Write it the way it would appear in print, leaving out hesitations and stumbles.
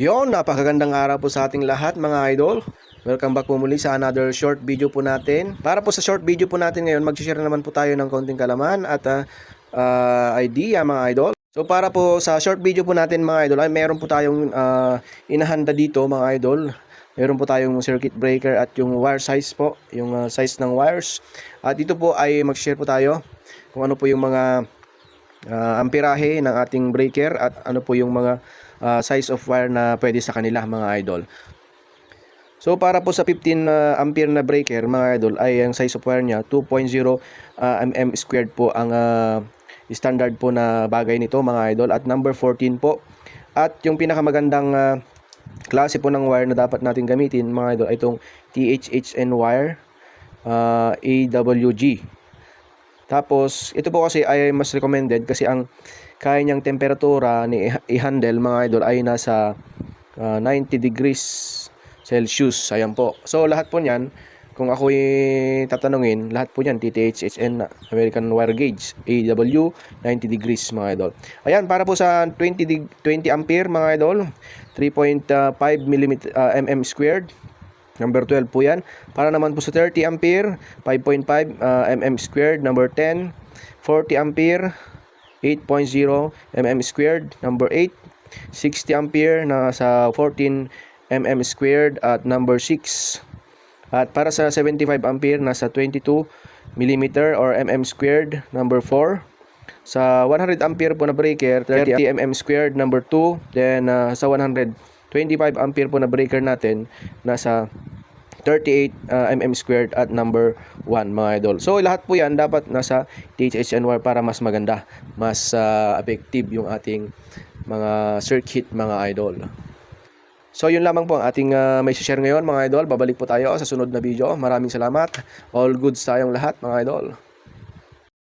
Yon, napakagandang araw po sa ating lahat mga idol. Welcome back po muli sa another short video po natin. Para po sa short video po natin ngayon, mag-share naman po tayo ng konting kalaman at idea mga idol. So para po sa short video po natin mga idol, ay meron po tayong inahanda dito mga idol. Meron po tayong circuit breaker at yung wire size po, yung size ng wires. At dito po ay mag-share po tayo kung ano po yung mga amperahe ng ating breaker at ano po yung mga size of wire na pwede sa kanila mga idol. So para po sa 15 ampere na breaker mga idol ay ang size of wire niya 2.0 mm squared po ang standard po na bagay nito mga idol, at number 14 po. At yung pinakamagandang klase po ng wire na dapat natin gamitin mga idol ay itong THHN wire AWG. Tapos ito po kasi ay mas recommended kasi ang kaya niyang temperatura ni i-handle mga idol ay nasa 90 degrees Celsius. Ayan po. So lahat po niyan, kung ako tatanungin, lahat po niyan TTHHN American Wire Gauge AW 90 degrees mga idol. Ayan, para po sa 20 ampere mga idol, 3.5 mm squared. Number 12 po yan. Para naman po sa 30 ampere, 5.5 mm squared. Number 10, 40 ampere, 8.0 mm squared. Number 8, 60 ampere na sa 14 mm squared at number 6. At para sa 75 ampere nasa 22 mm or mm squared, number 4. Sa 100 ampere po na breaker, 30 mm squared, number 2. Then sa 125 ampere po na breaker natin, nasa 38 mm squared at number 1 mga idol. So lahat po yan dapat nasa THHN wire para mas maganda, mas effective yung ating mga circuit mga idol. So yun lamang po ang ating may share ngayon mga idol. Babalik po tayo sa sunod na video. Maraming salamat. All goods tayong lahat mga idol.